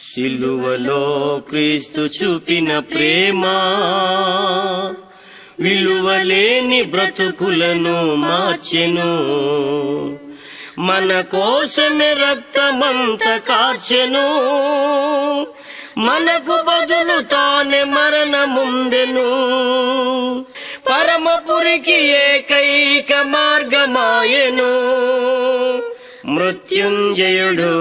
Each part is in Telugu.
సిలువలో క్రీస్తు చూపిన ప్రేమ విలువలేని బ్రతుకులను మార్చెను. మన కోసమే రక్తమంత కార్చెను. మనకు బదులు తానే మరణముందెను. పరమపురికి ఏకైక మార్గమాయెను. మృత్యుంజయుడు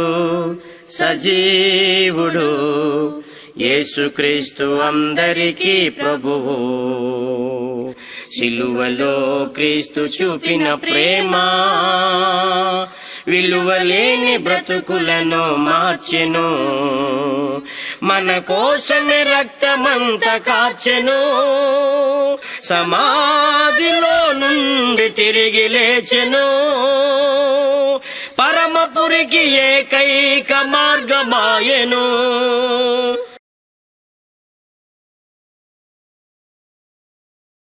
సజీవుడు యేసుక్రీస్తు అందరికీ ప్రభువు. సిలువలో క్రీస్తు చూపిన ప్రేమ విలువలేని బ్రతుకులను మార్చెను. మన కోసమే రక్తమంత కార్చెను. సమాధిలో నుండి తిరిగి లేచెను. పరమపురికి ఏకైక మార్గమాయెను.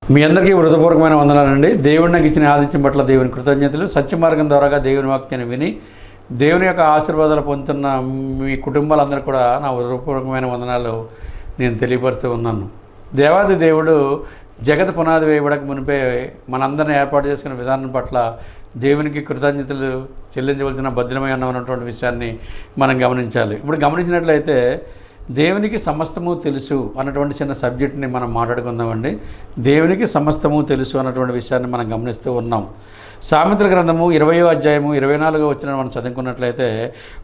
మీ అందరికీ హృదయపూర్వకమైన వందనాలండి. దేవుడు నాకు ఇచ్చిన ఆదిత్యం పట్ల దేవుని కృతజ్ఞతలు. సత్య మార్గం ద్వారాగా దేవుని వాక్యాన్ని విని దేవుని యొక్క ఆశీర్వాదాలు పొందుతున్న మీ కుటుంబాలందరూ కూడా నా హృదయపూర్వకమైన వందనాలు నేను తెలియపరుస్తూ ఉన్నాను. దేవాది దేవుడు జగత్ పునాది వేయబడక మునిపే మనందరిని ఏర్పాటు చేసుకున్న విధానం పట్ల దేవునికి కృతజ్ఞతలు చెల్లించవలసిన భద్రమై ఉన్నటువంటి విషయాన్ని మనం గమనించాలి. ఇప్పుడు గమనించినట్లయితే దేవునికి సమస్తము తెలుసు అన్నటువంటి చిన్న సబ్జెక్ట్ని మనం మాట్లాడుకుందామండి. దేవునికి సమస్తము తెలుసు అన్నటువంటి విషయాన్ని మనం గమనిస్తూ ఉన్నాం. సామెతల గ్రంథము 20వ అధ్యాయము 24వ వచనం మనం చదువుకున్నట్లయితే,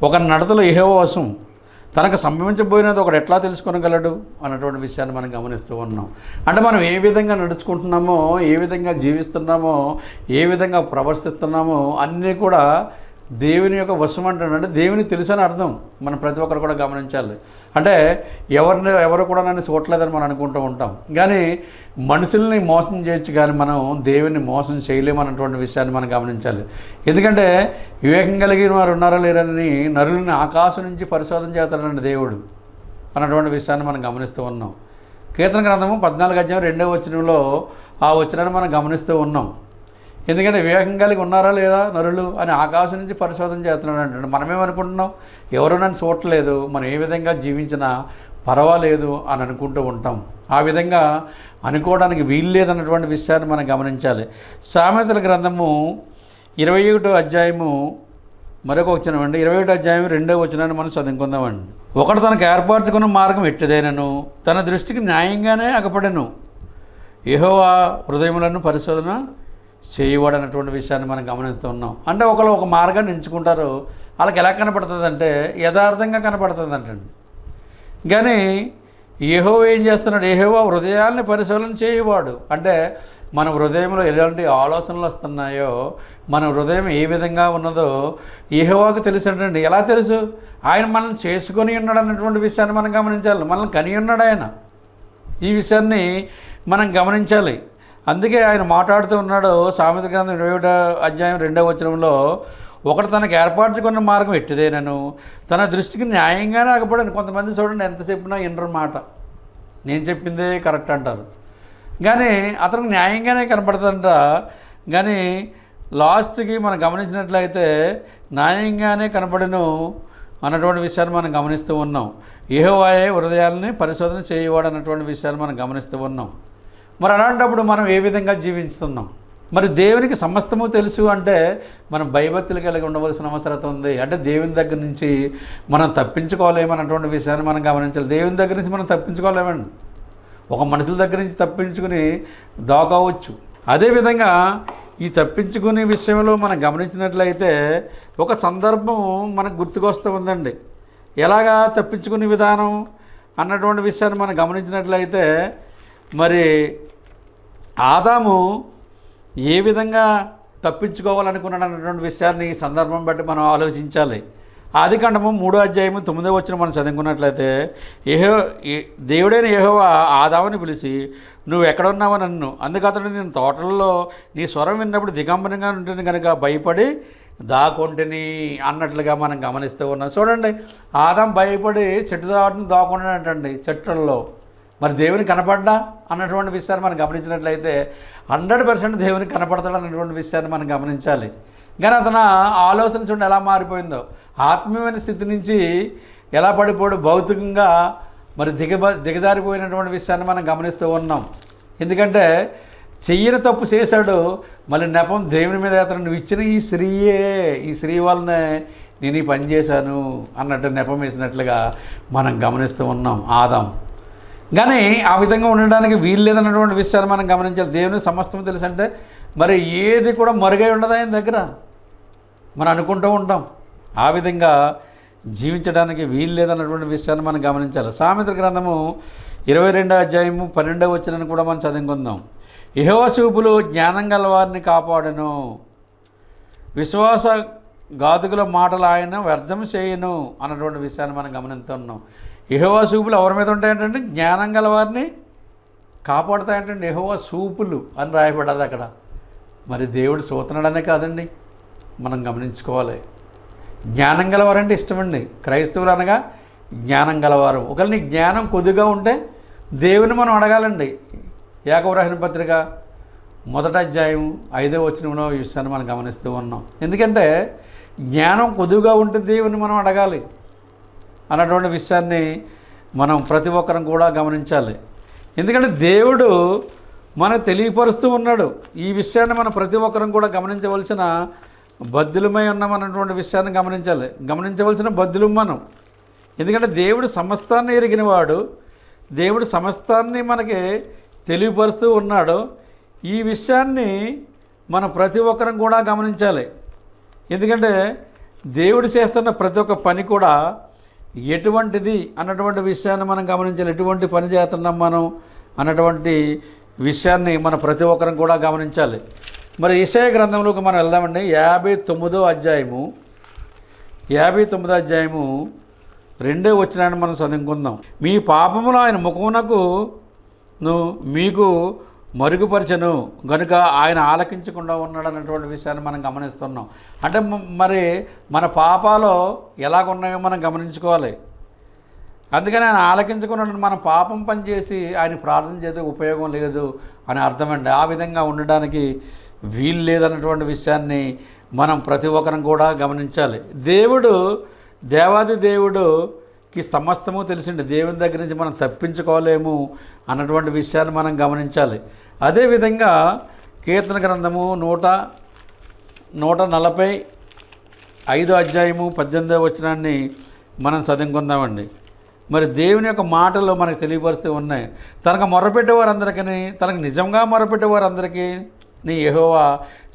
ఒక నడతలో యెహోవా వశం తనకు సంభవించబోయినది ఒకడు ఎట్లా తెలుసుకోగలడు అన్నటువంటి విషయాన్ని మనం గమనిస్తూ ఉన్నాం. అంటే మనం ఏ విధంగా నడుచుకుంటున్నామో, ఏ విధంగా జీవిస్తున్నామో, ఏ విధంగా ప్రవర్తిస్తున్నామో అన్నీ కూడా దేవుని యొక్క వశం అంటాడంటే దేవుని తెలుసు అని అర్థం. మనం ప్రతి ఒక్కరు కూడా గమనించాలి. అంటే ఎవరు కూడా నన్ను చూడలేదని మనం అనుకుంటూ ఉంటాం, కానీ మనుషుల్ని మోసం చేయొచ్చు కానీ మనం దేవుని మోసం చేయలేమన్నటువంటి విషయాన్ని మనం గమనించాలి. ఎందుకంటే వివేకం కలిగిన వారు ఉన్నారా లేరని నరులని ఆకాశం నుంచి పరిశోధన చేస్తాడండి దేవుడు అన్నటువంటి విషయాన్ని మనం గమనిస్తూ ఉన్నాం. కీర్తన గ్రంథము 14వ అధ్యాయం 2వ వచనంలో ఆ వచనాన్ని మనం గమనిస్తూ ఉన్నాం. ఎందుకంటే వివేకం కలిగి ఉన్నారా లేదా నరులు అని ఆకాశం నుంచి పరిశోధన చేస్తున్నాడు అంటే మనమేమనుకుంటున్నాం, ఎవరు నన్ను చూడలేదు, మనం ఏ విధంగా జీవించినా పర్వాలేదు అని అనుకుంటూ ఉంటాం. ఆ విధంగా అనుకోవడానికి వీలు లేదన్నటువంటి విషయాన్ని మనం గమనించాలి. సామెతల గ్రంథము 21వ అధ్యాయము మరొక వచనం అండి, 21వ అధ్యాయం 2వ వచనాన్ని మనం చదువుకుందామండి. ఒకడు తనకు ఏర్పరచుకున్న మార్గం ఎట్టిదైనను తన దృష్టికి న్యాయంగానే అగపడెను. యెహోవా హృదయములను పరిశోధన చేయవాడు అన్నటువంటి విషయాన్ని మనం గమనిస్తూ ఉన్నాం. అంటే ఒకరు ఒక మార్గాన్ని ఎంచుకుంటారు, వాళ్ళకి ఎలా కనపడుతుంది అంటే యథార్థంగా కనపడుతుంది అంటండి. కానీ యెహోవా ఏం చేస్తున్నాడు, యెహోవా హృదయాల్ని పరిశోధన చేయవాడు. అంటే మన హృదయంలో ఎలాంటి ఆలోచనలు వస్తున్నాయో, మన హృదయం ఏ విధంగా ఉన్నదో యెహోవాకు తెలుసు అంటండి. ఎలా తెలుసు? ఆయన మనల్ని చేసుకొని ఉన్నాడు అన్నటువంటి విషయాన్ని మనం గమనించాలి. మనల్ని కని ఉన్నాడు ఆయన. ఈ విషయాన్ని మనం గమనించాలి. అందుకే ఆయన మాట్లాడుతూ ఉన్నాడు. సామెతల గ్రంథం 21వ అధ్యాయం 2వ వచనంలో, ఒకటి తనకు ఏర్పరచుకున్న మార్గం ఎట్టిదేనను తన దృష్టికి న్యాయంగానే అగపడను. కొంతమంది చూడండి ఎంతసేపునా వినరు మాట, నేను చెప్పిందే కరెక్ట్ అంటారు, కానీ అతనికి న్యాయంగానే కనపడుతుందంట. కానీ లాస్ట్కి మనం గమనించినట్లయితే న్యాయంగానే కనపడను అన్నటువంటి విషయాన్ని మనం గమనిస్తూ ఉన్నాం. యెహోవాయే హృదయాలని పరిశోధన చేయవాడు అన్నటువంటి విషయాన్ని మనం గమనిస్తూ ఉన్నాం. మరి అలాంటప్పుడు మనం ఏ విధంగా జీవిస్తున్నాం? మరి దేవునికి సమస్తము తెలుసు అంటే మనం భయభక్తులు కలిగి ఉండవలసిన అవసరం ఉంది. అంటే దేవుని దగ్గర నుంచి మనం తప్పించుకోలేమన్నటువంటి విషయాన్ని మనం గమనించాలి. దేవుని దగ్గర నుంచి మనం తప్పించుకోలేమండి. ఒక మనుషుల దగ్గర నుంచి తప్పించుకుని దాకోవచ్చు. అదేవిధంగా ఈ తప్పించుకునే విషయంలో మనం గమనించినట్లయితే ఒక సందర్భం మనకు గుర్తుకొస్తూ ఉందండి. ఎలాగా తప్పించుకునే విధానం అన్నటువంటి విషయాన్ని మనం గమనించినట్లయితే, మరి ఆదాము ఏ విధంగా తప్పించుకోవాలనుకున్నాడు అన్నటువంటి విషయాన్ని ఈ సందర్భం బట్టి మనం ఆలోచించాలి. ఆదికాండము 3వ అధ్యాయము 9వ వచనం మనం చదువుకున్నట్లయితే, దేవుడైన యెహోవా ఆదాముని పిలిచి, నువ్వు ఎక్కడ ఉన్నావో నన్ను, అందుకు అతడు నేను తోటలలో నీ స్వరం విన్నప్పుడు దిగంబరంగా ఉంటుంది కనుక భయపడి దాక్కొంటిని అన్నట్లుగా మనం గమనిస్తూ ఉన్నాం. చూడండి, ఆదాము భయపడి చెట్టు దాటుని దాక్కొంటాడంటండి చెట్లలో. మరి దేవుని కనపడ్డా అన్నటువంటి విషయాన్ని మనం గమనించినట్లయితే 100% దేవునికి కనపడతాడు అన్నటువంటి విషయాన్ని మనం గమనించాలి. కానీ అతను ఆలోచన చూడండి ఎలా మారిపోయిందో. ఆత్మీయమైన స్థితి నుంచి ఎలా పడిపోయాడు, భౌతికంగా మరి దిగజారిపోయినటువంటి విషయాన్ని మనం గమనిస్తూ ఉన్నాం. ఎందుకంటే చెయ్యని తప్పు చేశాడు, మళ్ళీ నెపం దేవుని మీద అతను నువ్వు ఇచ్చిన ఈ స్త్రీ వల్లనే నేను ఈ పని చేశాను అన్నట్టు నెపం వేసినట్లుగా మనం గమనిస్తూ ఉన్నాం ఆదాం. కానీ ఆ విధంగా ఉండడానికి వీలు లేదన్నటువంటి విషయాన్ని మనం గమనించాలి. దేవుని సమస్తం తెలుసు అంటే మరి ఏది కూడా మరుగై ఉండదు ఆయన దగ్గర మనం అనుకుంటూ ఉంటాం. ఆ విధంగా జీవించడానికి వీలు లేదన్నటువంటి విషయాన్ని మనం గమనించాలి. సామెతల గ్రంథము 22వ అధ్యాయము 12వ వచనాన్ని కూడా మనం చదువుకుందాం. యెహోవా చూపులు జ్ఞానం గల వారిని కాపాడును, విశ్వాస ఘాతుకుల మాటలు ఆయన వ్యర్థం చేయను అన్నటువంటి విషయాన్ని మనం గమనిస్తున్నాం. యెహోవా చూపులు ఎవరి మీద ఉంటాయంటే జ్ఞానం గల వారిని కాపాడుతాయంటే యెహోవా చూపులు అని రాయబడ్డది అక్కడ. మరి దేవుడు సూతనడనే కాదండి, మనం గమనించుకోవాలి. జ్ఞానం గలవారంటే ఇష్టమండి. క్రైస్తవులు అనగా జ్ఞానం గలవారు. ఒకవేళ నీ జ్ఞానం కొద్దిగా ఉంటే దేవుని మనం అడగాలండి. యాకోబు రాసిన పత్రిక 1వ అధ్యాయం 5వ వచనంలో ఈ విషయాన్ని మనం గమనిస్తూ ఉన్నాం. ఎందుకంటే జ్ఞానం కొద్దిగా ఉంటే దేవుని మనం అడగాలి అన్నటువంటి విషయాన్ని మనం ప్రతి ఒక్కరం కూడా గమనించాలి. ఎందుకంటే దేవుడు మనకు తెలియపరుస్తూ ఉన్నాడు. ఈ విషయాన్ని మనం ప్రతి ఒక్కరం కూడా గమనించవలసిన బద్దులమై ఉన్నామన్నటువంటి విషయాన్ని గమనించవలసిన బద్దులం మనం. ఎందుకంటే దేవుడు సమస్తాన్ని ఎరిగినవాడు, దేవుడు సమస్తాన్ని మనకి తెలియపరుస్తూ ఉన్నాడు. ఈ విషయాన్ని మనం ప్రతి ఒక్కరం కూడా గమనించాలి. ఎందుకంటే దేవుడు చేస్తున్న ప్రతి ఒక్క పని కూడా ఎటువంటిది అన్నటువంటి విషయాన్ని మనం గమనించాలి. ఎటువంటి పని చేస్తున్నాం మనం అన్నటువంటి విషయాన్ని ప్రతి ఒక్కరం కూడా గమనించాలి. మరి యెషయా గ్రంథంలోకి మనం వెళ్దామండి. 59వ అధ్యాయము 2వ వచనాన్ని మనం చదువుకుందాం. మీ పాపములు ఆయన ముఖమునకు మీకు మరుగుపరచను గనుక ఆయన ఆలకించకుండా ఉన్నాడు అన్నటువంటి విషయాన్ని మనం గమనిస్తున్నాం. అంటే మరి మన పాపాలు ఎలాగున్నాయో మనం గమనించుకోవాలి. అందుకని ఆయన ఆలకించకుండా మనం పాపం పని చేసి ఆయన ప్రార్థన చేస్తే ఉపయోగం లేదు అని అర్థమండి. ఆ విధంగా ఉండడానికి వీలు లేదన్నటువంటి విషయాన్ని మనం ప్రతి ఒక్కరం కూడా గమనించాలి. దేవాది దేవుడుకి సమస్తము తెలిసిండి. దేవుని దగ్గర నుంచి మనం తప్పించుకోలేము అన్నటువంటి విషయాన్ని మనం గమనించాలి. అదేవిధంగా కీర్తన గ్రంథము 145వ అధ్యాయము 18వ వచనాన్ని మనం చదువుకుందామండి. మరి దేవుని యొక్క మాటలు మనకు తెలియపరుస్తూ ఉన్నాయి. తనకు మొరపెట్టేవారందరికీ, తనకు నిజంగా మొరపెట్టేవారందరికీ నీ యెహోవా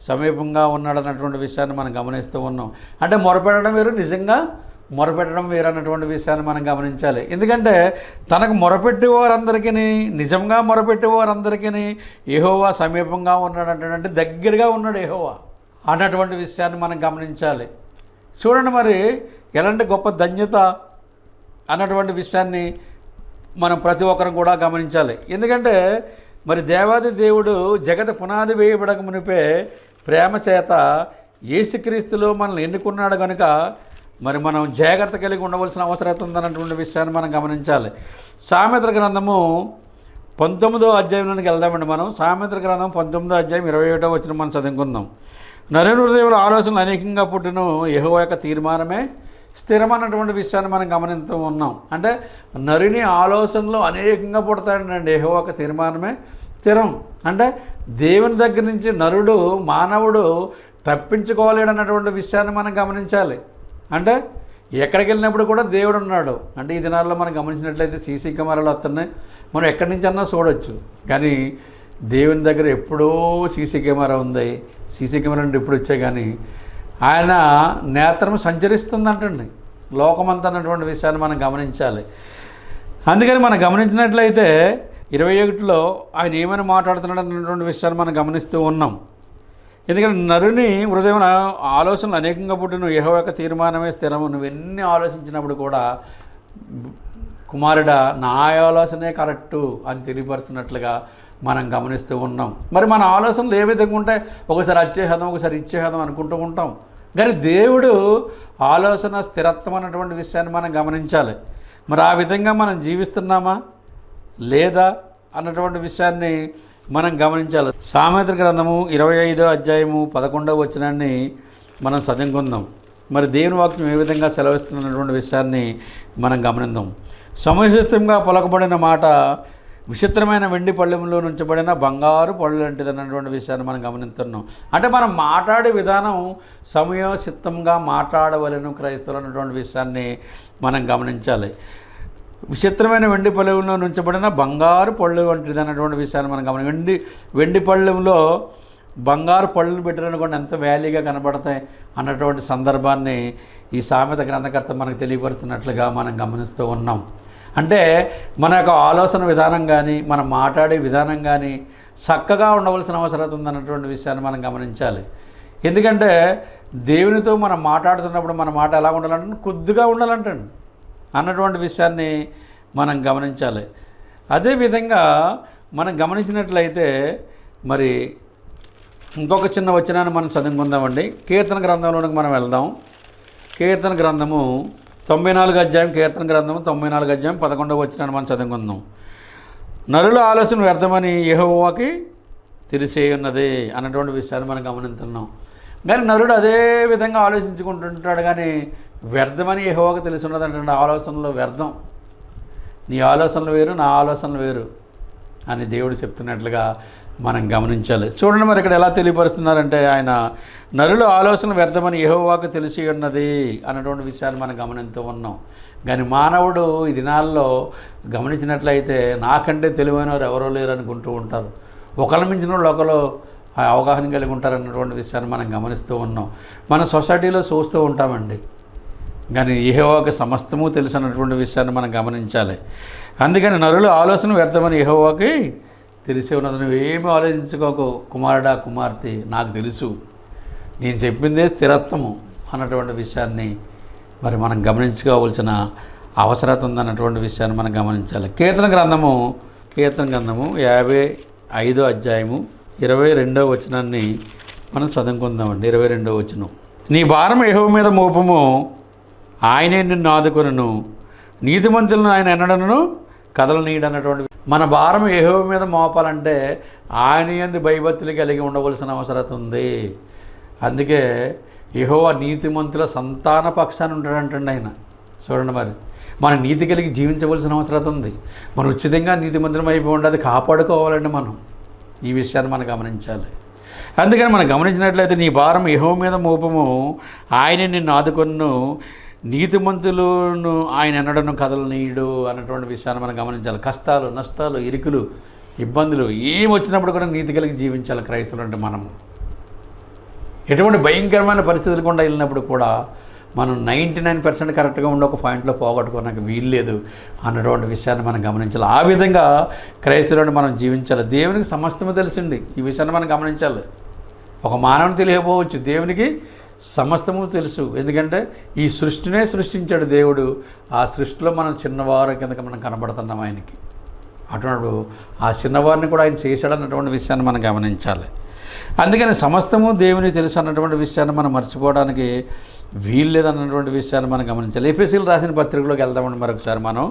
సమీపంగా ఉన్నాడన్నటువంటి విషయాన్ని మనం గమనిస్తూ ఉన్నాం. అంటే మొరపెట్టడం వేరు, నిజంగా మొరపెట్టడం వేరు అన్నటువంటి విషయాన్ని మనం గమనించాలి. ఎందుకంటే తనకు మొరపెట్టేవారందరికీ, నిజంగా మొరపెట్టేవారందరికీ యెహోవా సమీపంగా ఉన్నాడంటే దగ్గరగా ఉన్నాడు యెహోవా అన్నటువంటి విషయాన్ని మనం గమనించాలి. చూడండి మరి ఎలాంటి గొప్ప ధన్యత అన్నటువంటి విషయాన్ని మనం ప్రతి ఒక్కరం కూడా గమనించాలి. ఎందుకంటే మరి దేవాది దేవుడు జగత పునాది వేయబడక మునిపే ప్రేమ చేత యేసుక్రీస్తులో మనల్ని ఎన్నుకున్నాడు కనుక మరి మనం జాగ్రత్త కలిగి ఉండవలసిన అవసరం ఉందన్నటువంటి విషయాన్ని మనం గమనించాలి. సామెతల గ్రంథము 19వ అధ్యాయంలోకి వెళ్దామండి. మనం సామెతల గ్రంథం 19వ అధ్యాయం 21వ వచనం మనం చదువుకుందాం. నరుని హృదయంలో ఆలోచనలు అనేకంగా పుట్టిన యెహోవా యొక్క తీర్మానమే స్థిరమన్నటువంటి విషయాన్ని మనం గమనిస్తూ ఉన్నాం. అంటే నరుని ఆలోచనలు అనేకంగా పుడతాయండి. యెహోవా యొక్క తీర్మానమే స్థిరం. అంటే దేవుని దగ్గర నుంచి మానవుడు తప్పించుకోలేడన్నటువంటి విషయాన్ని మనం గమనించాలి. అంటే ఎక్కడికి వెళ్ళినప్పుడు కూడా దేవుడు ఉన్నాడు. అంటే ఈ దినాల్లో మనం గమనించినట్లయితే సీసీ కెమెరాలు వస్తున్నాయి, మనం ఎక్కడి నుంచి అన్నా చూడవచ్చు. కానీ దేవుని దగ్గర ఎప్పుడో సీసీ కెమెరా ఉంది. సీసీ కెమెరా అంటే ఎప్పుడు వచ్చాయి, కానీ ఆయన నేత్రం సంచరిస్తుందంటండి లోకమంతా అన్నటువంటి విషయాన్ని మనం గమనించాలి. అందుకని మనం గమనించినట్లయితే 21లో ఆయన ఏమైనా మాట్లాడుతున్నాడు అన్నటువంటి విషయాన్ని మనం గమనిస్తూ ఉన్నాం. ఎందుకంటే నరుని హృదయం ఆలోచనలు అనేకంగా పుట్టిన యెహోవా యొక్క తీర్మానమే స్థిరము. నువ్వు ఎన్ని ఆలోచించినప్పుడు కూడా కుమారుడా నా ఆలోచనే కరెక్టు అని తెలియపరుస్తున్నట్లుగా మనం గమనిస్తూ ఉన్నాం. మరి మన ఆలోచనలు ఏ విధంగా ఉంటాయి, ఒకసారి అచ్చేహదం ఒకసారి ఇచ్చేహదం అనుకుంటూ ఉంటాం. కానీ దేవుడు ఆలోచన స్థిరత్వం అన్నటువంటి విషయాన్ని మనం గమనించాలి. మరి ఆ విధంగా మనం జీవిస్తున్నామా లేదా అన్నటువంటి విషయాన్ని మనం గమనించాలి. సామెతల గ్రంథము 25వ అధ్యాయము 11వ వచనాన్ని మనం చదువుకుందాం. మరి దేవుని వాక్యం ఏ విధంగా సెలవిస్తున్నటువంటి విషయాన్ని మనం గమనిద్దాం. సముచితంగా పలకబడిన మాట విచిత్రమైన వెండి పళ్ళెంలో నుంచబడిన బంగారు పళ్ళు లాంటిది అన్నటువంటి విషయాన్ని మనం గమనిస్తున్నాం. అంటే మనం మాట్లాడే విధానం సమయోచితంగా మాట్లాడవలను క్రైస్తవులు అన్నటువంటి విషయాన్ని మనం గమనించాలి. విచిత్రమైన వెండి పళ్ళెంలో నుంచబడిన బంగారు పళ్ళు వంటిది అన్నటువంటి విషయాన్ని మనం గమనించాలి. వెండి పళ్ళెంలో బంగారు పళ్ళు పెట్టారనుకోండి ఎంత వాల్యూగా కనబడతాయి అన్నటువంటి సందర్భాన్ని ఈ సామెత గ్రంథకర్త మనకు తెలియపరుస్తున్నట్లుగా మనం గమనిస్తూ ఉన్నాం. అంటే మన యొక్క ఆలోచన విధానం కానీ మనం మాట్లాడే విధానం కానీ చక్కగా ఉండవలసిన అవసరం ఉందన్నటువంటి విషయాన్ని మనం గమనించాలి. ఎందుకంటే దేవునితో మనం మాట్లాడుతున్నప్పుడు మన మాట ఎలా ఉండాలంటే కొద్దిగా ఉండాలంటండి అన్నటువంటి విషయాన్ని మనం గమనించాలి. అదేవిధంగా మనం గమనించినట్లయితే మరి ఇంకొక చిన్న వచనాన్ని మనం చదువుకుందామండి. కీర్తన గ్రంథంలోనికి మనం వెళ్దాం. కీర్తన గ్రంథము 94 అధ్యాయం, కీర్తన గ్రంథము 94 అధ్యాయం 11వ వచనాన్ని మనం చదువుకుందాం. నరుల ఆలోచన వ్యర్థమని యెహోవాకి తెలిసేయున్నది అన్నటువంటి విషయాన్ని మనం గమనిస్తున్నాం. కానీ నరుడు అదే విధంగా ఆలోచించుకుంటుంటాడు, కానీ వ్యర్థమని యెహోవాకి తెలిసి ఉన్నది అంటే ఆలోచనలో వ్యర్థం. నీ ఆలోచనలు వేరు, నా ఆలోచనలు వేరు అని దేవుడు చెప్తున్నట్లుగా మనం గమనించాలి. చూడండి మరి ఇక్కడ ఎలా తెలియపరుస్తున్నారంటే ఆయన నరుల ఆలోచన వ్యర్థమని యెహోవాకు తెలిసి ఉన్నది అన్నటువంటి విషయాన్ని మనం గమనిస్తూ ఉన్నాం. కానీ మానవుడు ఈ దినాల్లో గమనించినట్లయితే నాకంటే తెలివైన వారు ఎవరో లేరు అనుకుంటూ ఉంటారు. ఒకళ్ళ మించిన వాళ్ళు ఒకరు అవగాహన కలిగి ఉంటారు అన్నటువంటి విషయాన్ని మనం గమనిస్తూ ఉన్నాం. మన సొసైటీలో చూస్తూ ఉంటామండి. కానీ యెహోవాకు సమస్తము తెలుసు అన్నటువంటి విషయాన్ని మనం గమనించాలి. అందుకని నరుల ఆలోచన వ్యర్థమని యెహోవాకి తెలిసే ఉన్నది. నువ్వేమీ ఆలోచించుకోకు కుమారుడా కుమార్తె, నాకు తెలుసు, నేను చెప్పిందే స్థిరత్వము అన్నటువంటి విషయాన్ని మరి మనం గమనించుకోవాల్సిన అవసరత ఉందన్నటువంటి విషయాన్ని మనం గమనించాలి. కీర్తన గ్రంథము 55వ అధ్యాయము 22వ వచనాన్ని మనం చదువుకుందామండి. 22వ వచనం. నీ భారం యెహోవా మీద మోపము, ఆయనే నిన్ను ఆదుకొనును, నీతిమంతులను ఆయన ఎన్నడను కదలనీయడన్నటువంటి. మన భారం యెహోవా మీద మోపాలంటే ఆయన యందు భయభక్తులు కలిగి ఉండవలసిన అవసరం ఉంది. అందుకే యెహోవా నీతిమంతుల సంతాన పక్షాన్ని ఉంటాడంటండి ఆయన. చూడండి మరి మనం నీతి కలిగి జీవించవలసిన అవసరం ఉంది. మనం ఉచితంగా నీతిమంతులం అయిపోయి ఉండదు, కాపాడుకోవాలండి మనం. ఈ విషయాన్ని మనం గమనించాలి. అందుకని మనం గమనించినట్లయితే నీ భారం యెహోవా మీద మోపము, ఆయనే నిన్ను ఆదుకొను, నీతిమంతులను ఆయన ఎన్నడను కదలనీయుడు అన్నటువంటి విషయాన్ని మనం గమనించాలి. కష్టాలు, నష్టాలు, ఇరుకులు, ఇబ్బందులు ఏం వచ్చినప్పుడు కూడా నీతి కలిగి జీవించాలి క్రైస్తవులు అంటే. మనము ఎటువంటి భయంకరమైన పరిస్థితులు కూడా వెళ్ళినప్పుడు కూడా మనం 99% కరెక్ట్గా ఉండి ఒక పాయింట్లో పోగొట్టుకోవడానికి వీల్లేదు అన్నటువంటి విషయాన్ని మనం గమనించాలి. ఆ విధంగా క్రైస్తవులను మనం జీవించాలి. దేవునికి సమస్తము తెలిసింది, ఈ విషయాన్ని మనం గమనించాలి. ఒక మానవుని తెలియకపోవచ్చు, దేవునికి సమస్తము తెలుసు. ఎందుకంటే ఈ సృష్టినే సృష్టించాడు దేవుడు. ఆ సృష్టిలో మనం చిన్నవారు కిందకి మనం కనబడుతున్నాం ఆయనకి. అటువంటి ఆ చిన్నవారిని కూడా ఆయన చేశాడన్నటువంటి విషయాన్ని మనం గమనించాలి. అందుకని సమస్తము దేవుని తెలుసు అన్నటువంటి విషయాన్ని మనం మర్చిపోవడానికి వీల్లేదన్నటువంటి విషయాన్ని మనం గమనించాలి. ఎఫెసీయులకు రాసిన పత్రికలోకి వెళ్దామండి. మరొకసారి మనం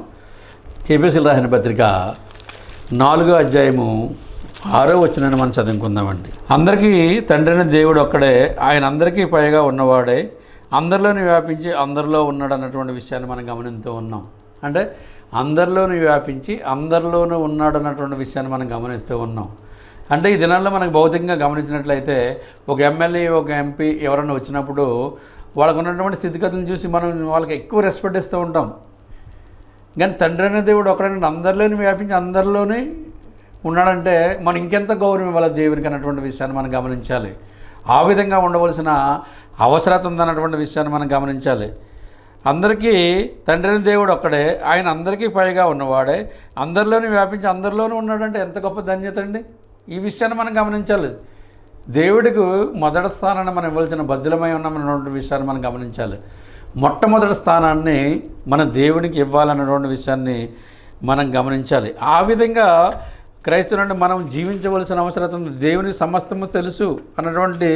ఎఫెసీయులకు రాసిన పత్రిక 4వ అధ్యాయము 6వ వచనాన్ని మనం చదువుకుందామండి. అందరికీ తండ్రిని దేవుడు ఒక్కడే, ఆయన అందరికీ పైగా ఉన్నవాడే, అందరిలోని వ్యాపించి అందరిలో ఉన్నాడు అన్నటువంటి విషయాన్ని మనం గమనిస్తూ ఉన్నాం. అంటే అందరిలోనూ వ్యాపించి అందరిలోనూ ఉన్నాడు అన్నటువంటి విషయాన్ని మనం గమనిస్తూ ఉన్నాం. అంటే ఈ దినాల్లో మనకు భౌతికంగా గమనించినట్లయితే ఒక ఎమ్మెల్యే, ఒక ఎంపీ ఎవరైనా వచ్చినప్పుడు వాళ్ళకు ఉన్నటువంటి స్థితిగతులను చూసి మనం వాళ్ళకి ఎక్కువ రెస్పెక్ట్ ఇస్తూ ఉంటాం. కానీ తండ్రి అనే దేవుడు ఒకడైనా అందరిలోని వ్యాపించి అందరిలోనే ఉన్నాడంటే మనం ఇంకెంత గౌరవం ఇవ్వాలి దేవునికి అన్నటువంటి విషయాన్ని మనం గమనించాలి. ఆ విధంగా ఉండవలసిన అవసరత ఉందన్నటువంటి విషయాన్ని మనం గమనించాలి. అందరికీ తండ్రి దేవుడు ఒక్కడే, ఆయన అందరికీ పైగా ఉన్నవాడే, అందరిలోనూ వ్యాపించి అందరిలోనూ ఉన్నాడంటే ఎంత గొప్ప ధన్యత అండి. ఈ విషయాన్ని మనం గమనించాలి. దేవుడికి మొదటి స్థానాన్ని మనం ఇవ్వాల్సిన బద్దులమై ఉన్నామన్నటువంటి విషయాన్ని మనం గమనించాలి. మొట్టమొదటి స్థానాన్ని మన దేవునికి ఇవ్వాలన్నటువంటి విషయాన్ని మనం గమనించాలి. ఆ విధంగా క్రైస్తవులంటే మనం జీవించవలసిన అవసరం ఉంది. దేవునికి సమస్తము తెలుసు అన్నటువంటి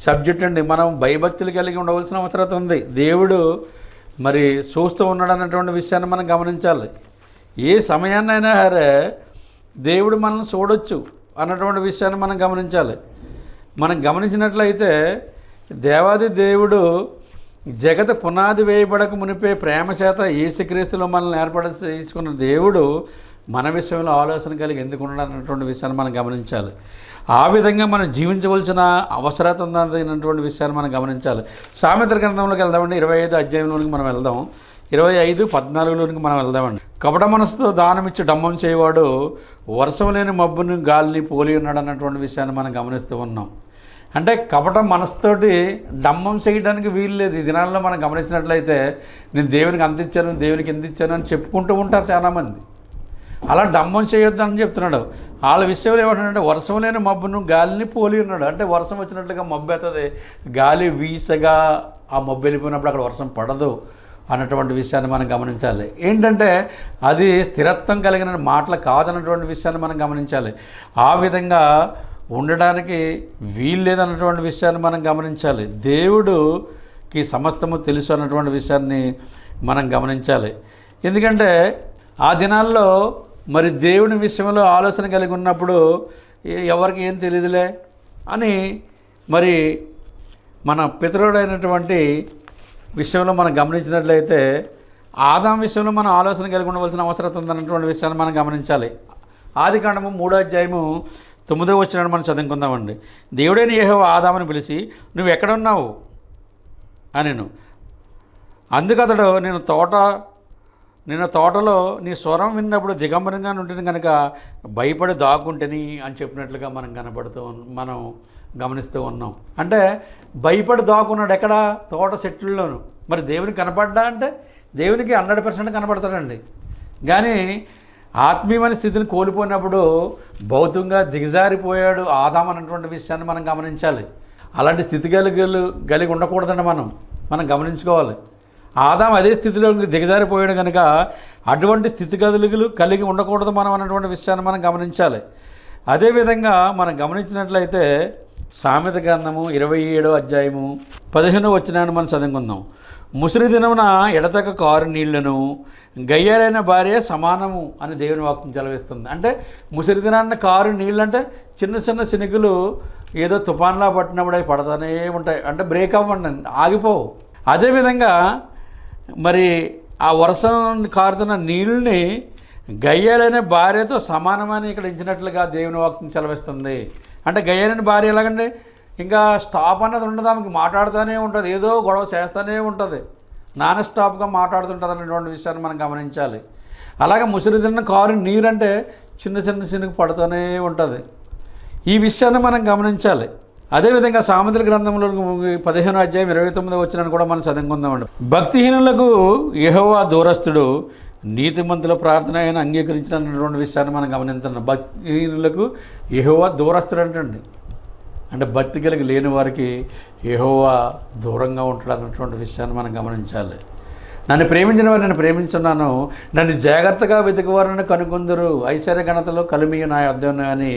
సబ్జెక్ట్ అండి. మనం భయభక్తులు కలిగి ఉండవలసిన అవసరం ఉంది. దేవుడు మరి చూస్తూ ఉన్నాడు అన్నటువంటి విషయాన్ని మనం గమనించాలి. ఏ సమయాన్నైనా సరే దేవుడు మనల్ని చూడొచ్చు అన్నటువంటి విషయాన్ని మనం గమనించాలి. మనం గమనించినట్లయితే దేవాది దేవుడు జగత్ పునాది వేయబడక మునిపే ప్రేమ చేత యేసుక్రీస్తులో మనల్ని చేసుకున్న దేవుడు మన విషయంలో ఆలోచన కలిగి ఎందుకు ఉండాలన్నటువంటి విషయాన్ని మనం గమనించాలి. ఆ విధంగా మనం జీవించవలసిన అవసరత ఉందన్నటువంటి విషయాన్ని మనం గమనించాలి. సామెతల గ్రంథంలోకి వెళ్దామండి. 25 అధ్యాయంలోనికి మనం వెళ్దాం. 25:14లోనికి మనం వెళ్దామండి. కపట మనసుతో దానమిచ్చి డమ్మం చేయవాడు వర్షం లేని మబ్బుని గాలిని పోలి ఉన్నాడు అన్నటువంటి విషయాన్ని మనం గమనిస్తూ ఉన్నాం. అంటే కపట మనసుతోటి డమ్మం చేయడానికి వీలు లేదు. ఈ దినాల్లో మనం గమనించినట్లయితే నేను దేవునికి అంత ఇచ్చాను, దేవునికి ఎంత ఇచ్చాను అని చెప్పుకుంటూ ఉంటారు చాలామంది. అలా డమ్మం చేయొద్దు అని చెప్తున్నాడు. వాళ్ళ విషయంలో ఏమంటాడంటే వర్షం లేని మబ్బును గాలిని పోలి ఉన్నాడు. అంటే వర్షం వచ్చినట్లుగా మబ్బు అవుతుంది, గాలి వీసగా ఆ మబ్బు వెళ్ళిపోయినప్పుడు అక్కడ వర్షం పడదు అన్నటువంటి విషయాన్ని మనం గమనించాలి. ఏంటంటే అది స్థిరత్వం కలిగిన మాటలు కాదన్నటువంటి విషయాన్ని మనం గమనించాలి. ఆ విధంగా ఉండడానికి వీలు లేదన్నటువంటి విషయాన్ని మనం గమనించాలి. దేవుడికి సమస్తము తెలుసు అన్నటువంటి విషయాన్ని మనం గమనించాలి. ఎందుకంటే ఆ దినాల్లో మరి దేవుని విషయంలో ఆలోచన కలిగి ఉన్నప్పుడు ఎవరికి ఏం తెలియదులే అని మరి మన పితరుడైనటువంటి విషయంలో మనం గమనించినట్లయితే ఆదాం విషయంలో మనం ఆలోచన కలిగి ఉండవలసిన అవసరం ఉందన్నటువంటి విషయాన్ని మనం గమనించాలి. ఆదికాండము 3వ అధ్యాయము 9వ వచనాన్ని మనం చదువుకుందామండి. దేవుడైన యెహోవా ఆదాముని పిలిచి నువ్వు ఎక్కడున్నావు అనెను. అందుకు అతడు నేను తోటలో నీ స్వరం విన్నప్పుడు దిగంబరంగా ఉంటుంది కనుక భయపడి దాక్కుంటేని అని చెప్పినట్లుగా మనం గమనిస్తూ ఉన్నాం. అంటే భయపడి దాక్కున్నాడు ఎక్కడ? తోట చెట్లలోను. మరి దేవునికి కనపడ్డా అంటే దేవునికి 100% కనపడతాడండి. కానీ ఆత్మీయమైన స్థితిని కోల్పోయినప్పుడు భౌతికంగా దిగజారిపోయాడు ఆదాం అన్నటువంటి విషయాన్ని మనం గమనించాలి. అలాంటి స్థితి కలిగి ఉండకూడదండి. మనం గమనించుకోవాలి. ఆదాం అదే స్థితిలో దిగజారిపోయాడు కనుక అటువంటి స్థితిగతులు కలిగి ఉండకూడదు మనం అన్నటువంటి విషయాన్ని మనం గమనించాలి. అదేవిధంగా మనం గమనించినట్లయితే సామెత గ్రంథము 27వ అధ్యాయము 15వ వచనాన్ని మనం చదువుకుందాం. ముసిరి దినమున ఎడతెగ కారు నీళ్లను గయ్యాలైన భార్య సమానము అని దేవుని వాక్యం సెలవిస్తుంది. అంటే ముసిరి దినాన్న కారు నీళ్ళు అంటే చిన్న చిన్న చినుకులు ఏదో తుఫాన్లా పట్టినప్పుడు అవి పడతానే ఉంటాయి. అంటే బ్రేక్ అవ్వండి, ఆగిపోవు. అదేవిధంగా మరి ఆ వర్షం కారుతున్న నీళ్ళని గయ్యాలైన భార్యతో సమానమని ఇక్కడ ఇచ్చినట్లుగా దేవుని వాక్యం సెలవిస్తుంది. అంటే గయ్యాలైన భార్య ఎలాగండి, ఇంకా స్టాప్ అన్నది ఉండదు. ఆమెకి మాట్లాడుతూనే ఉంటుంది, ఏదో గొడవ చేస్తూనే ఉంటుంది, నాన్ స్టాప్గా మాట్లాడుతుంటుంది అనేటువంటి విషయాన్ని మనం గమనించాలి. అలాగే ముసిరి తిన్న కారు నీరంటే చిన్న చిన్న చినుకు పడుతూనే ఉంటుంది. ఈ విషయాన్ని మనం గమనించాలి. అదేవిధంగా సామెతల గ్రంథంలో 15వ అధ్యాయం 29వ వచనాన్ని కూడా మనం చదువుకుందామండి. భక్తిహీనులకు యెహోవా దూరస్తుడు, నీతిమంతుల ప్రార్థన ఆయన అంగీకరించినటువంటి విషయాన్ని మనం గమనించాలి. భక్తిహీనులకు యెహోవా దూరస్తుడు అంటే భక్తి కలిగి లేని వారికి యెహోవా దూరంగా ఉంటాడు అన్నటువంటి విషయాన్ని మనం గమనించాలి. నన్ను ప్రేమించిన వారు నేను ప్రేమించున్నాను, నన్ను జాగ్రత్తగా వెతుకువారని కనుగొందరు, ఐశ్వర్య ఘనతలో కలిమియ నా యొద్ద అని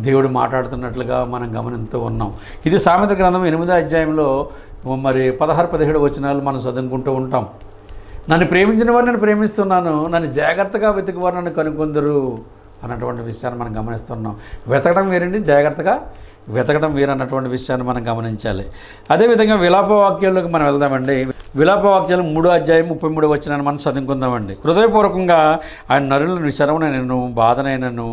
దేవుడు మాట్లాడుతున్నట్లుగా మనం గమనిస్తూ ఉన్నాం. ఇది సామెత గ్రంథం 8వ అధ్యాయంలో మరి 16-17 వచనాలు మనం చదువుకుంటూ ఉంటాం. నన్ను ప్రేమించిన వారు నేను ప్రేమిస్తున్నాను, నన్ను జాగ్రత్తగా వెతుకువారు నన్ను కనుగొందరు అన్నటువంటి విషయాన్ని మనం గమనిస్తున్నాం. వెతకడం వేరండి, జాగ్రత్తగా వెతకడం వేరన్నటువంటి విషయాన్ని మనం గమనించాలి. అదేవిధంగా విలాపవాక్యాల్లోకి మనం వెళ్దామండి. విలాపవాక్యాలు 3వ అధ్యాయం 33వ వచనాన్ని మనం చదువుకుందామండి. హృదయపూర్వకంగా ఆయన నరులను శరవనైనను బాధనైనను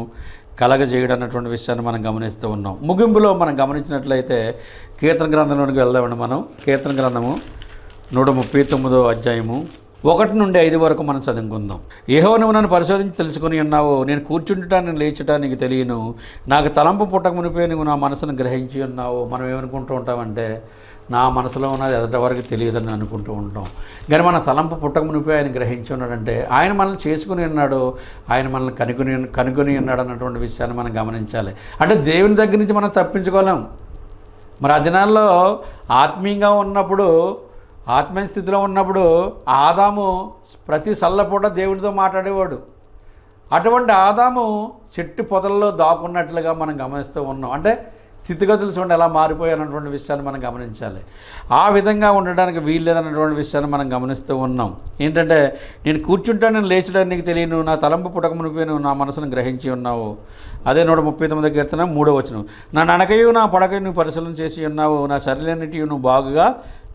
కలగజేయడం అన్నటువంటి విషయాన్ని మనం గమనిస్తూ ఉన్నాం. ముగింపులో మనం గమనించినట్లయితే కీర్తన గ్రంథంలోనికి వెళ్దామండి. మనం కీర్తన గ్రంథము 139వ అధ్యాయము 1 నుండి 5 వరకు మనం చదువుకుందాం. యెహోవా నువ్వు నన్ను పరిశోధించి తెలుసుకుని ఉన్నావు, నేను కూర్చుంటా నేను లేచుటా నీకు తెలియను, నాకు తలంపు పుట్టక మునిపే నువ్వు నా మనసును గ్రహించి ఉన్నావు. మనం ఏమనుకుంటూ ఉంటామంటే నా మనసులో ఉన్నది ఎదటి వరకు తెలియదని అనుకుంటూ ఉంటాం. కానీ మన తలంపు పుట్టక మునిపే ఆయన గ్రహించి ఉన్నాడంటే ఆయన మనల్ని చేసుకుని ఉన్నాడు, ఆయన మనల్ని కనుగొని ఉన్నాడు అన్నటువంటి విషయాన్ని మనం గమనించాలి. అంటే దేవుని దగ్గర నుంచి మనం తప్పించుకోలేం. మరి ఆ దినాల్లో ఆత్మీయంగా ఉన్నప్పుడు, ఆత్మీయ స్థితిలో ఉన్నప్పుడు ఆదాము ప్రతి సల్లపూట దేవుడితో మాట్లాడేవాడు. అటువంటి ఆదాము చెట్టు పొదల్లో దాక్కున్నట్లుగా మనం గమనిస్తూ ఉన్నాం. అంటే స్థితిగతులు చూడండి ఎలా మారిపోయాయన్నటువంటి విషయాన్ని మనం గమనించాలి. ఆ విధంగా ఉండడానికి వీలు లేదన్నటువంటి విషయాన్ని మనం గమనిస్తూ ఉన్నాం. ఏంటంటే నేను కూర్చుంటా నేను లేచడానికి నీకు తెలియను, నా తలంపు పుట్టక మునిపోయి నువ్వు నా మనసును గ్రహించి ఉన్నావు. అదే 139వ కీర్తన 3వ వచనం. నా నడకయు నా పడకయు నువ్వు పరిశీలన చేసి ఉన్నావు, నా శరీరాన్నిటి నువ్వు బాగుగా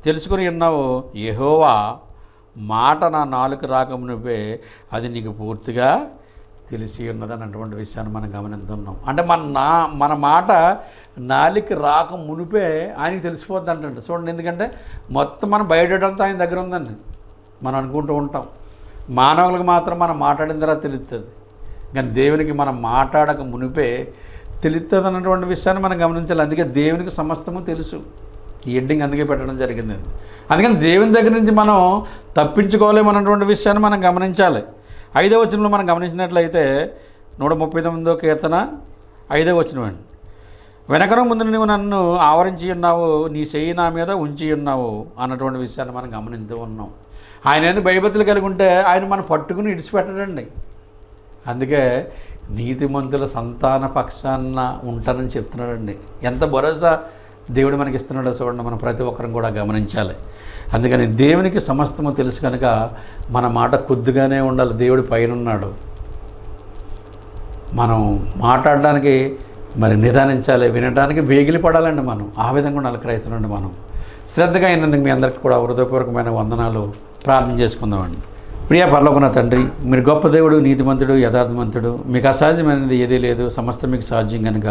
తెలుసుకుని ఉన్నావు, యెహోవా మాట నా నాలుక రాకమునిపే అది నీకు పూర్తిగా తెలిసి ఉన్నదని అటువంటి విషయాన్ని మనం గమనిస్తున్నాం. అంటే మన మాట నాలుక రాక మునిపే ఆయనకి తెలిసిపోద్ది అంటండి. చూడండి, ఎందుకంటే మొత్తం మనం బయటంతా ఆయన దగ్గర ఉందండి మనం అనుకుంటూ ఉంటాం. మానవులకు మాత్రం మనం మాట్లాడిన తర్వాత తెలుస్తుంది, కానీ దేవునికి మనం మాట్లాడక మునిపే తెలుస్తుంది అన్నటువంటి విషయాన్ని మనం గమనించాలి. అందుకే దేవునికి సమస్తము తెలుసు. ఈ ఎడ్డింగ్ అందుకే పెట్టడం జరిగింది. అందుకని దేవుని దగ్గర నుంచి మనం తప్పించుకోలేమన్నటువంటి విషయాన్ని మనం గమనించాలి. 5వ వచనంలో మనం గమనించినట్లయితే 139వ కీర్తన 5వ వచనం అండి. వెనకన ముందు నువ్వు నన్ను ఆవరించి ఉన్నావు, నీ చెయ్యి నా మీద ఉంచి ఉన్నావు అన్నటువంటి విషయాన్ని మనం గమనిస్తూ ఉన్నాం. ఆయన ఎందుకు భయభక్తులు కలిగి ఉంటే ఆయన మనం పట్టుకుని ఇడిచిపెట్టడండి. అందుకే నీతిమంతుల సంతాన పక్షాన ఉంటానని చెప్తున్నాడండి. ఎంత భరోసా దేవుడు మనకి ఇస్తున్నాడో చూడండి, మనం ప్రతి ఒక్కరం కూడా గమనించాలి. అందుకని దేవునికి సమస్తము తెలుసు కనుక మన మాట కొద్దిగానే ఉండాలి. దేవుడు పైన ఉన్నాడు, మనం మాట్లాడడానికి మరి నిదానించాలి, వినడానికి వేగిలి పడాలండి. మనం ఆ విధంగా ఉండాలి క్రైస్తవులండి. మనం శ్రద్ధగా అయినందుకు మీ అందరికీ కూడా హృదయపూర్వకమైన వందనాలు. ప్రార్థన చేసుకుందామండి. ప్రియ పరలోకన తండ్రి, మీరు గొప్ప దేవుడు, నీతిమంతుడు, యథార్థమంతుడు, మీకు అసాధ్యమైనది ఏదీ లేదు, సమస్తం మీకు సాధ్యం కనుక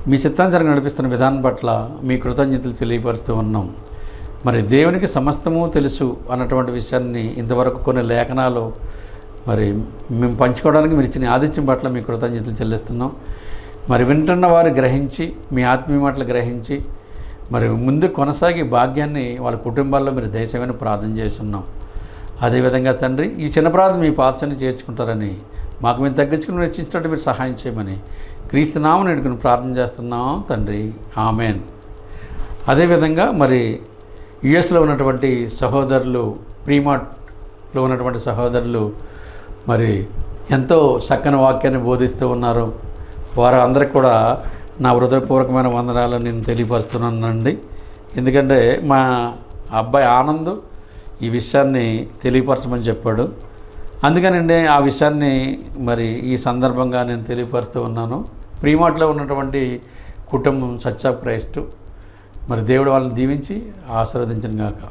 మీ చిత్తాంతరంగా నడిపిస్తున్న విధానం పట్ల మీ కృతజ్ఞతలు తెలియపరుస్తూ ఉన్నాం. మరి దేవునికి సమస్తము తెలుసు అన్నటువంటి విషయాన్ని ఇంతవరకు కొన్ని లేఖనాలు మరి మేము పంచుకోవడానికి మీరు ఇచ్చిన ఆతిథ్యం పట్ల మీ కృతజ్ఞతలు చెల్లిస్తున్నాం. మరి వింటున్న వారు గ్రహించి, మీ ఆత్మీయ మాటలు గ్రహించి మరి ముందు కొనసాగి భాగ్యాన్ని వాళ్ళ కుటుంబాల్లో మీరు దయచేయమని ప్రార్థన చేస్తున్నాం. అదేవిధంగా తండ్రి, ఈ చిన్న ప్రార్థన మీ పాత్రని చేర్చుకుంటారని, మాకు మేము తగ్గించుకుని రక్షించినట్టు మీరు సహాయం చేయమని క్రీస్తు నామమున వేడుకొని ప్రార్థన చేస్తున్నాం తండ్రి, ఆమెన్. అదేవిధంగా మరి యుఎస్లో ఉన్నటువంటి సహోదరులు, ప్రీమార్ట్లో ఉన్నటువంటి సహోదరులు మరి ఎంతో చక్కని వాక్యాన్ని బోధిస్తూ ఉన్నారు. వారు అందరికీ కూడా నా హృదయపూర్వకమైన వందనాలు నేను తెలియపరుస్తున్నానండి. ఎందుకంటే మా అబ్బాయి ఆనంద్ ఈ విషయాన్ని తెలియపరచమని చెప్పాడు. అందుకనండి ఆ విషయాన్ని మరి ఈ సందర్భంగా నేను తెలియపరుస్తూ ఉన్నాను. ప్రీమార్ట్లో ఉన్నటువంటి కుటుంబం చర్చ్ ఆఫ్ క్రైస్ట్ మరి దేవుడు వాళ్ళని దీవించి ఆశీర్వదించను గాక.